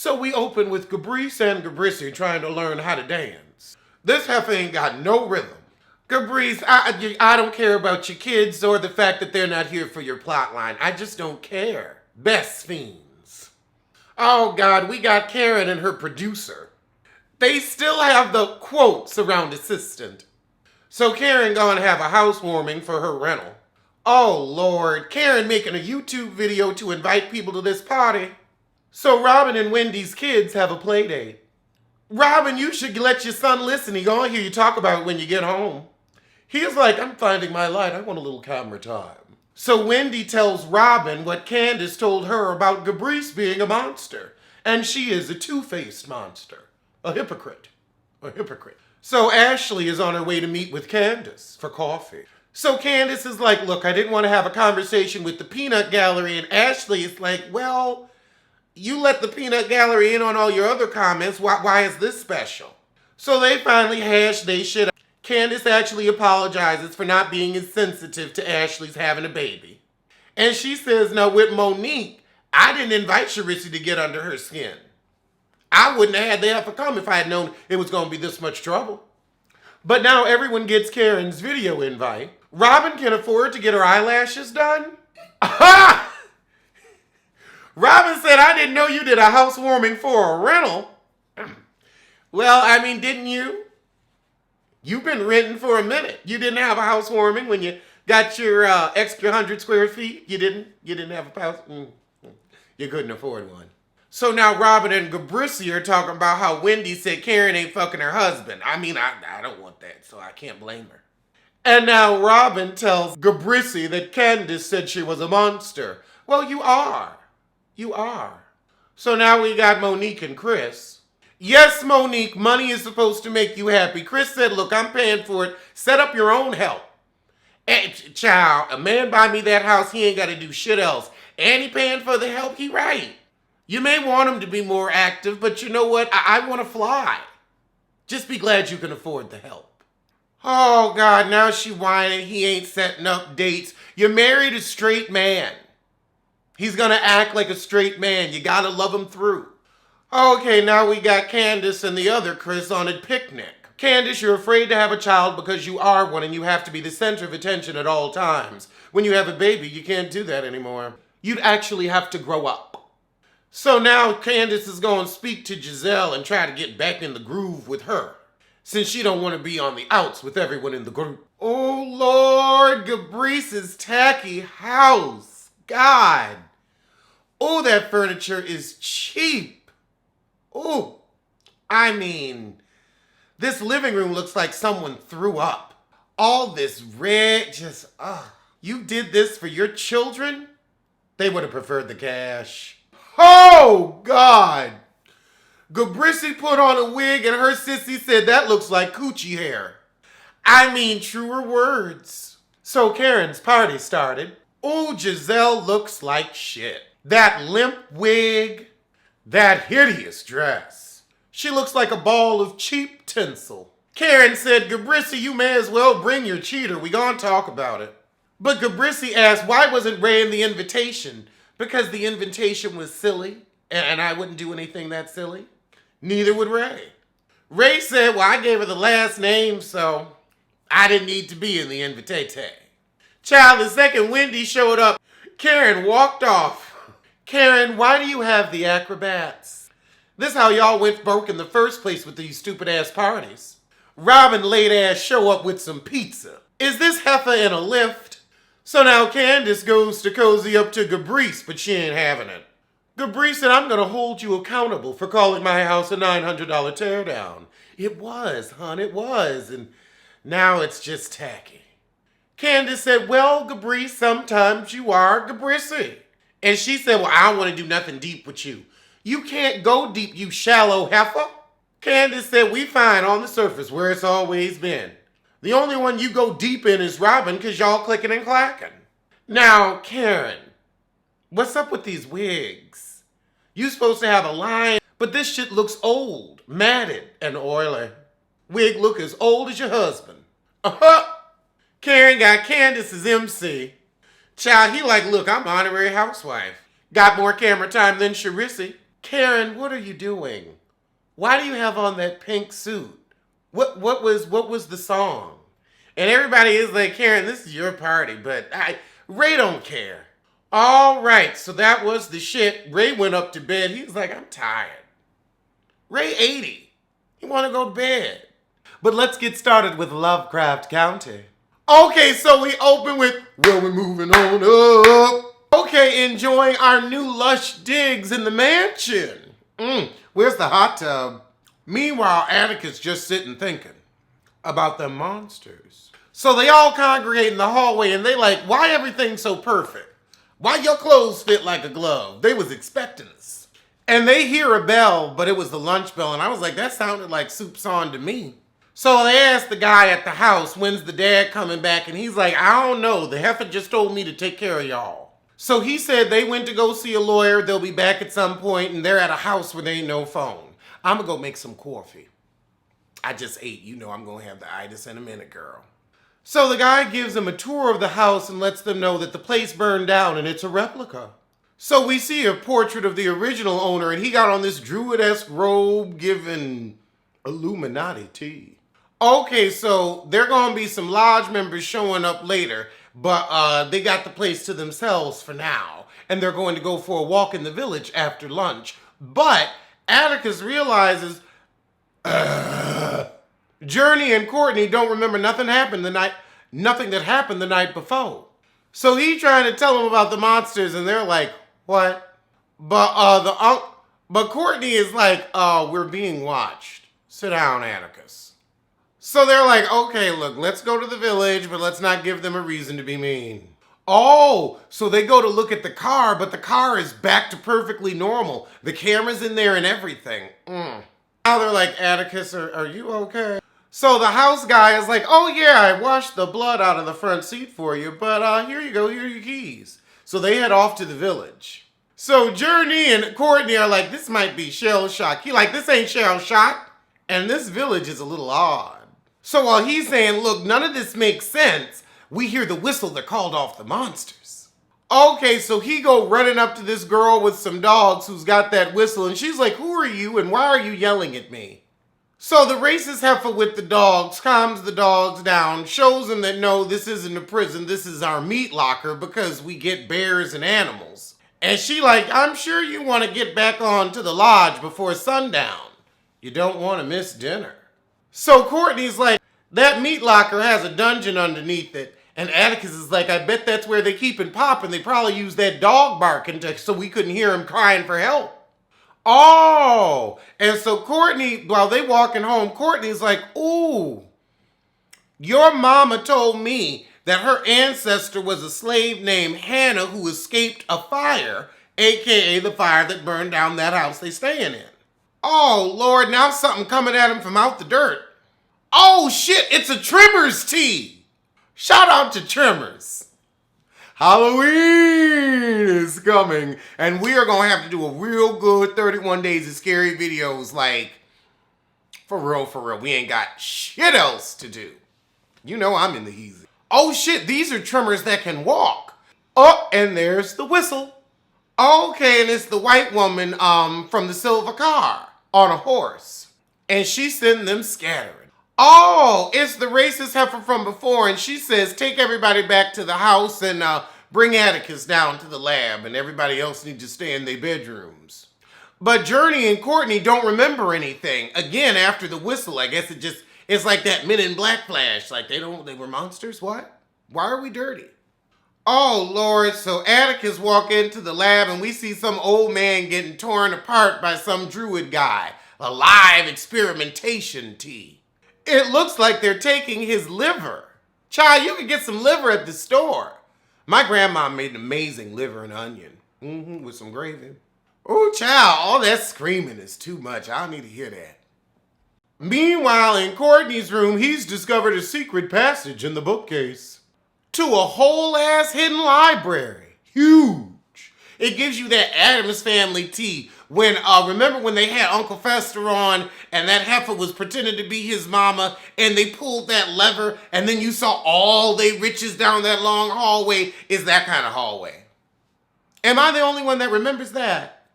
So we open with Gabrice and Gabrissy trying to learn how to dance. This heifer ain't got no rhythm. Gabrice, I don't care about your kids or the fact that they're not here for your plot line. I just don't care. Best fiends. Oh God, we got Karen and her producer. They still have the quotes around assistant. So Karen gonna have a housewarming for her rental. Oh Lord, Karen making a YouTube video to invite people to this party. So Robin and Wendy's kids have a play date. Robin, you should let your son listen. He gonna hear you talk about it when you get home. He's like, I'm finding my light. I want a little camera time. So Wendy tells Robin what Candace told her about Gabrice being a monster. And she is a two-faced monster. A hypocrite. A hypocrite. So Ashley is on her way to meet with Candace for coffee. So Candace is like, look, I didn't want to have a conversation with the peanut gallery. And Ashley is like, well, you let the peanut gallery in on all your other comments. Why is this special? So they finally hash they shit out. Candace actually apologizes for not being as sensitive to Ashley's having a baby. And she says, now with Monique, I didn't invite Charissa to get under her skin. I wouldn't have had the heifer come if I had known it was going to be this much trouble. But now everyone gets Karen's video invite. Robin can afford to get her eyelashes done. Aha! Robin said, I didn't know you did a housewarming for a rental. Well, I mean, didn't you? You've been renting for a minute. You didn't have a housewarming when you got your extra 100 square feet. You didn't have a house. You couldn't afford one. So now Robin and Gabrissy are talking about how Wendy said Karen ain't fucking her husband. I mean, I don't want that, so I can't blame her. And now Robin tells Gabrissy that Candace said she was a monster. Well, you are. You are. So now we got Monique and Chris. Yes, Monique, money is supposed to make you happy. Chris said, look, I'm paying for it. Set up your own help. And, child, a man buy me that house, he ain't got to do shit else. And he paying for the help, he right. You may want him to be more active, but you know what? I want to fly. Just be glad you can afford the help. Oh, God, now she whining. He ain't setting up dates. You married a straight man. He's going to act like a straight man. You got to love him through. Okay, now we got Candace and the other Chris on a picnic. Candace, you're afraid to have a child because you are one and you have to be the center of attention at all times. When you have a baby, you can't do that anymore. You'd actually have to grow up. So now Candace is going to speak to Giselle and try to get back in the groove with her, since she don't want to be on the outs with everyone in the group. Oh, Lord, Gabrice's tacky house. God. Oh, that furniture is cheap. Oh, I mean, this living room looks like someone threw up. All this red, just, you did this for your children? They would have preferred the cash. Oh, God. Gabrissy put on a wig and her sissy said that looks like coochie hair. I mean, truer words. So Karen's party started. Oh, Giselle looks like shit. That limp wig. That hideous dress. She looks like a ball of cheap tinsel. Karen said, Gabrissy, you may as well bring your cheater. We gonna talk about it. But Gabrissy asked, why wasn't Ray in the invitation? Because the invitation was silly, and I wouldn't do anything that silly. Neither would Ray. Ray said, well, I gave her the last name, so I didn't need to be in the invitation. Child, the second Wendy showed up, Karen walked off. Karen, why do you have the acrobats? This how y'all went broke in the first place with these stupid-ass parties. Robin late-ass show up with some pizza. Is this heifer in a lift? So now Candace goes to cozy up to Gabrice, but she ain't having it. Gabrice said, I'm going to hold you accountable for calling my house a $900 teardown. It was, hon, it was. And now it's just tacky. Candace said, well, Gabrice, sometimes you are Gabrissy. And she said, well, I don't want to do nothing deep with you. You can't go deep, you shallow heifer. Candace said, we fine on the surface where it's always been. The only one you go deep in is Robin because y'all clicking and clacking. Now, Karen, what's up with these wigs? You supposed to have a line, but this shit looks old, matted, and oily. Wig look as old as your husband. Karen got Candace's MC. Child, he like, look, I'm honorary housewife. Got more camera time than Charissa. Karen, what are you doing? Why do you have on that pink suit? What was the song? And everybody is like, Karen, this is your party, but Ray don't care. All right, so that was the shit. Ray went up to bed. He was like, I'm tired. Ray 80. He want to go to bed. But let's get started with Lovecraft County. Okay, so we open with, well, we're moving on up. Okay, enjoying our new lush digs in the mansion. Where's the hot tub? Meanwhile, Atticus just sitting thinking about the monsters. So they all congregate in the hallway and they like, why everything so perfect? Why your clothes fit like a glove? They was expecting us. And they hear a bell, but it was the lunch bell. And I was like, that sounded like soup's on to me. So they asked the guy at the house, when's the dad coming back? And he's like, I don't know. The heifer just told me to take care of y'all. So he said they went to go see a lawyer. They'll be back at some point, and they're at a house where there ain't no phone. I'm going to go make some coffee. I just ate. You know I'm going to have the itis in a minute, girl. So the guy gives them a tour of the house and lets them know that the place burned down and it's a replica. So we see a portrait of the original owner, and he got on this druid-esque robe giving Illuminati tea. Okay, so there gonna be some lodge members showing up later, but they got the place to themselves for now, and they're going to go for a walk in the village after lunch. But Atticus realizes Journey and Courtney don't remember nothing that happened the night before. So he trying to tell them about the monsters, and they're like, what? But Courtney is like, we're being watched. Sit down, Atticus. So they're like, okay, look, let's go to the village, but let's not give them a reason to be mean. Oh, so they go to look at the car, but the car is back to perfectly normal. The camera's in there and everything. Now they're like, Atticus, are you okay? So the house guy is like, oh yeah, I washed the blood out of the front seat for you, but here you go, here are your keys. So they head off to the village. So Journey and Courtney are like, this might be shell shock. He like, this ain't shell shock. And this village is a little odd. So while he's saying, look, none of this makes sense, we hear the whistle that called off the monsters. Okay, so he go running up to this girl with some dogs who's got that whistle, and she's like, who are you and why are you yelling at me? So the racist heifer with the dogs calms the dogs down, shows them that no, this isn't a prison, this is our meat locker because we get bears and animals. And she like, I'm sure you want to get back on to the lodge before sundown. You don't want to miss dinner. So Courtney's like, that meat locker has a dungeon underneath it. And Atticus is like, I bet that's where they keep and pop, and they probably use that dog barking so we couldn't hear him crying for help. Oh, and so Courtney, while they walking home, Courtney's like, ooh, your mama told me that her ancestor was a slave named Hannah who escaped a fire, aka the fire that burned down that house they staying in. Oh, Lord, now something coming at him from out the dirt. Oh, shit, it's a Tremors tea. Shout out to Tremors. Halloween is coming, and we are going to have to do a real good 31 Days of Scary videos, like, for real, we ain't got shit else to do. You know I'm in the heezy. Oh, shit, these are Tremors that can walk. Oh, and there's the whistle. Okay, and it's the white woman from the silver car on a horse. And she's sending them scattering. Oh, it's the racist heifer from before, and she says, take everybody back to the house and bring Atticus down to the lab, and everybody else needs to stay in their bedrooms. But Journey and Courtney don't remember anything. Again, after the whistle, I guess it's like that Men in Black flash. Like they were monsters? What? Why are we dirty? Oh, Lord, so Atticus walk into the lab and we see some old man getting torn apart by some druid guy. A live experimentation tea. It looks like they're taking his liver. Child, you can get some liver at the store. My grandma made an amazing liver and onion. With some gravy. Oh, child, all that screaming is too much. I don't need to hear that. Meanwhile, in Courtney's room, he's discovered a secret passage in the bookcase to a whole-ass hidden library. Huge. It gives you that Addams Family tea. When, remember when they had Uncle Fester on and that heifer was pretending to be his mama and they pulled that lever and then you saw all they riches down that long hallway? Is that kind of hallway. Am I the only one that remembers that?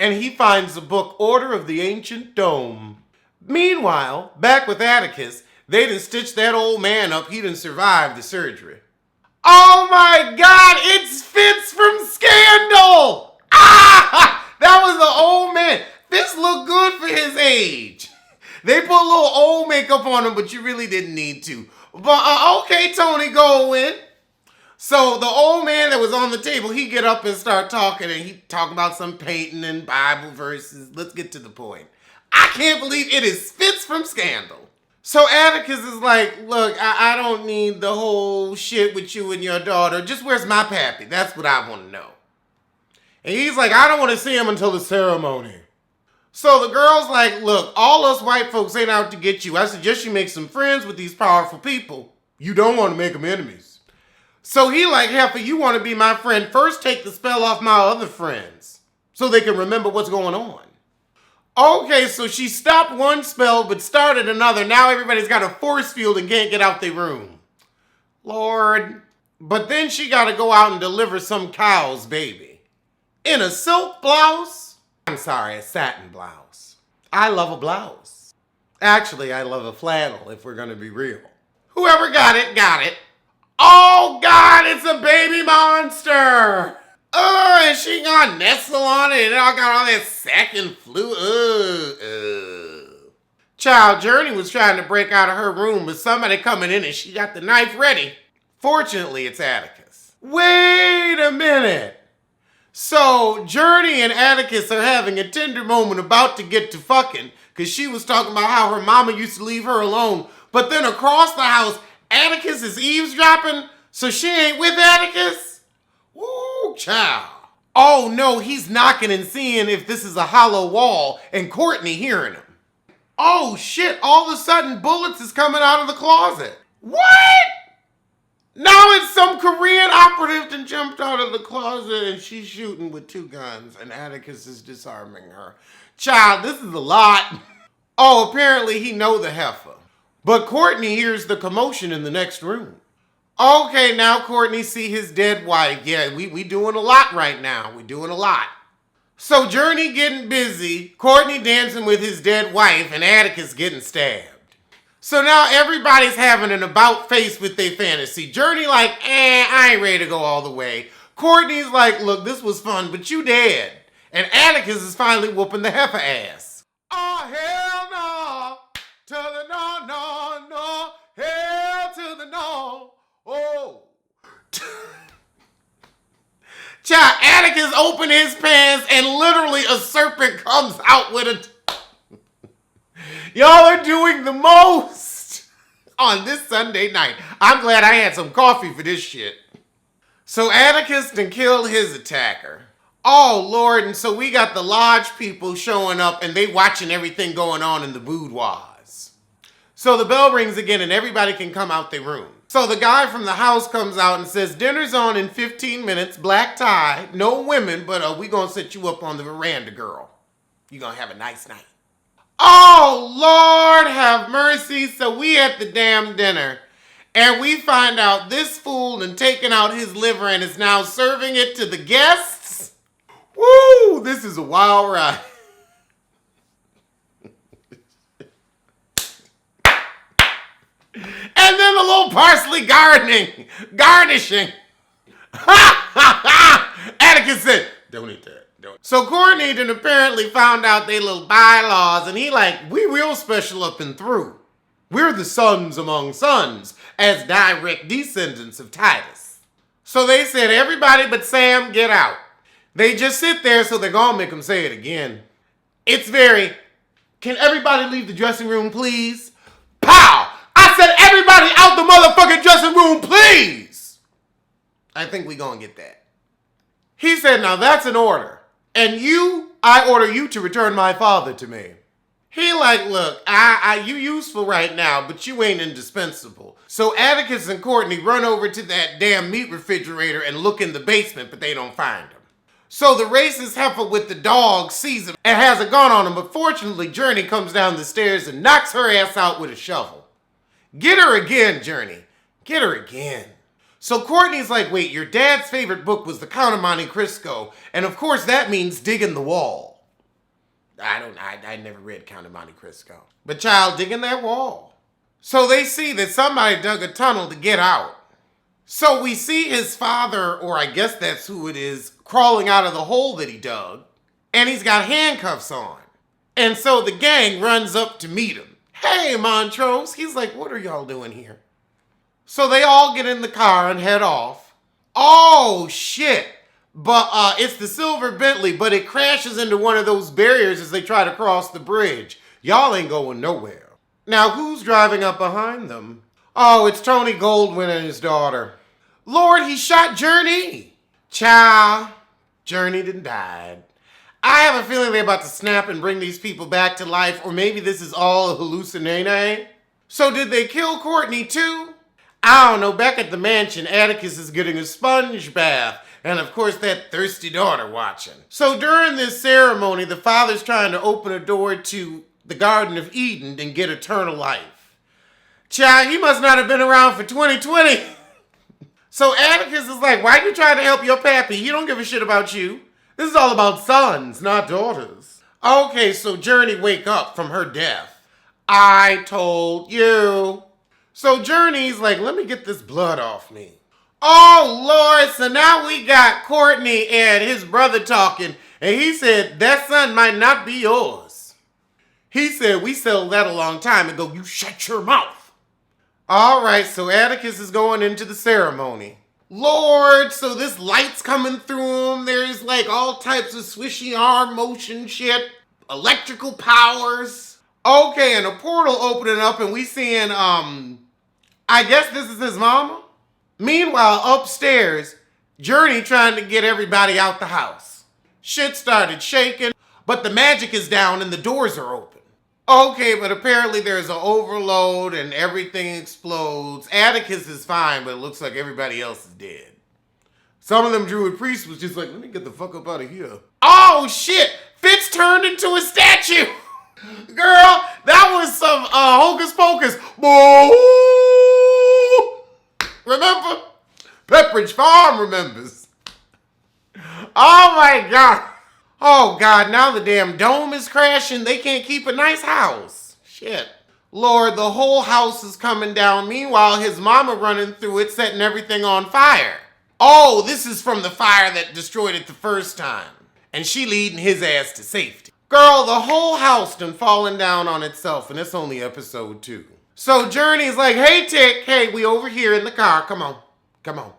and he finds the book Order of the Ancient Dome. Meanwhile, back with Atticus, they done stitched that old man up. He done survived the surgery. Oh my God, it's Fitz from Scandal! Ah! That was the old man. Fitz looked good for his age. They put a little old makeup on him, but you really didn't need to. But okay, Tony, go in. So the old man that was on the table, he get up and start talking, and he talk about some painting and Bible verses. Let's get to the point. I can't believe it is Fitz from Scandal. So Atticus is like, look, I don't need the whole shit with you and your daughter. Just where's my pappy? That's what I want to know. And he's like, I don't want to see him until the ceremony. So the girl's like, look, all us white folks ain't out to get you. I suggest you make some friends with these powerful people. You don't want to make them enemies. So he like, Heifer, you want to be my friend. First take the spell off my other friends so they can remember what's going on. Okay, so she stopped one spell but started another. Now everybody's got a force field and can't get out their room. Lord. But then she got to go out and deliver some cow's baby. In a silk blouse. I'm sorry, a satin blouse. I love a blouse. Actually, I love a flannel if we're going to be real. Whoever got it, got it. Oh God, it's a baby monster. Oh, and she got nestle on it and I got all that sack and flu. Child, Journey was trying to break out of her room with somebody coming in and she got the knife ready. Fortunately, it's Atticus. Wait a minute. So, Journey and Atticus are having a tender moment about to get to fucking because she was talking about how her mama used to leave her alone. But then across the house, Atticus is eavesdropping, so she ain't with Atticus? Woo, child. Oh no, he's knocking and seeing if this is a hollow wall and Courtney hearing him. Oh shit, all of a sudden Bullets is coming out of the closet. What? Now it's some Korean operative that jumped out of the closet and she's shooting with 2 guns and Atticus is disarming her. Child, this is a lot. Oh, apparently he know the heifer. But Courtney hears the commotion in the next room. Okay, now Courtney see his dead wife. Yeah, we doing a lot right now. We doing a lot. So Journey getting busy, Courtney dancing with his dead wife, and Atticus getting stabbed. So now everybody's having an about face with their fantasy. Journey like, I ain't ready to go all the way. Courtney's like, look, this was fun, but you dead. And Atticus is finally whooping the heifer ass. Oh, hell no. To the no, no, no. Hell to the no. Oh. Child, Atticus opened his pants and literally a serpent comes out with a... Y'all are doing the most on this Sunday night. I'm glad I had some coffee for this shit. So Atticus done killed his attacker. Oh, Lord, and so we got the lodge people showing up and they watching everything going on in the boudoirs. So the bell rings again and everybody can come out their room. So the guy from the house comes out and says, dinner's on in 15 minutes, black tie, no women, but we gonna set you up on the veranda, girl. You gonna have a nice night. Oh, Lord have mercy. So we at the damn dinner and we find out this fool done taken out his liver and is now serving it to the guests. Woo, this is a wild ride. And then a little parsley garnishing. Atticus said, don't eat that. So Courtney done apparently found out they little bylaws and he like, we real special up and through. We're the sons among sons as direct descendants of Titus. So they said, everybody but Sam, get out. They just sit there so they're gonna make him say it again. It's very, can everybody leave the dressing room, please? Pow! I said everybody out the motherfucking dressing room, please! I think we gonna get that. He said, now that's an order. And you, I order you to return my father to me. He like, look, you useful right now, but you ain't indispensable. So Atticus and Courtney run over to that damn meat refrigerator and look in the basement, but they don't find him. So the racist heifer with the dog sees him and has a gun on him, but fortunately Journey comes down the stairs and knocks her ass out with a shovel. Get her again, Journey. Get her again. So Courtney's like, wait, your dad's favorite book was The Count of Monte Cristo, and of course that means digging the wall. I never read Count of Monte Cristo. But child, digging that wall. So they see that somebody dug a tunnel to get out. So we see his father, or I guess that's who it is, crawling out of the hole that he dug. And he's got handcuffs on. And so the gang runs up to meet him. Hey, Montrose. He's like, what are y'all doing here? So they all get in the car and head off. Oh, shit. But it's the silver Bentley, but it crashes into one of those barriers as they try to cross the bridge. Y'all ain't going nowhere. Now, who's driving up behind them? Oh, it's Tony Goldwyn and his daughter. Lord, he shot Journey. Child, Journey done died. I have a feeling they're about to snap and bring these people back to life, or maybe this is all a hallucination. So did they kill Courtney too? I don't know. Back at the mansion, Atticus is getting a sponge bath. And of course, that thirsty daughter watching. So during this ceremony, the father's trying to open a door to the Garden of Eden and get eternal life. Child, he must not have been around for 2020. So Atticus is like, why you trying to help your pappy? He don't give a shit about you. This is all about sons, not daughters. Okay, so Journey wake up from her death. I told you. So Journey's like, let me get this blood off me. Oh, Lord, so now we got Courtney and his brother talking, and he said, that son might not be yours. He said, we settled that a long time ago. You shut your mouth. All right, so Atticus is going into the ceremony. Lord, so this light's coming through him. There's like all types of swishy arm motion shit, electrical powers. Okay, and a portal opening up, and we seeing, I guess this is his mama. Meanwhile, upstairs, Journey trying to get everybody out the house. Shit started shaking, but the magic is down and the doors are open. Okay, but apparently there's an overload and everything explodes. Atticus is fine, but it looks like everybody else is dead. Some of them Druid priests was just like, let me get the fuck up out of here. Oh shit! Fitz turned into a statue! Girl, that was some hocus pocus. Remember? Pepperidge Farm remembers. Oh my God. Oh God, now the damn dome is crashing. They can't keep a nice house. Shit. Lord, the whole house is coming down. Meanwhile, his mama running through it, setting everything on fire. Oh, this is from the fire that destroyed it the first time. And she leading his ass to safety. Girl, the whole house done falling down on itself, and it's only episode 2. So Journey's like, hey, Tick, hey, we over here in the car. Come on. Come on.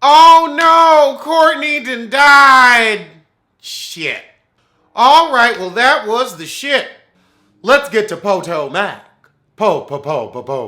Oh, no, Courtney done died. Shit. All right, well, that was the shit. Let's get to Potomac. Potomac.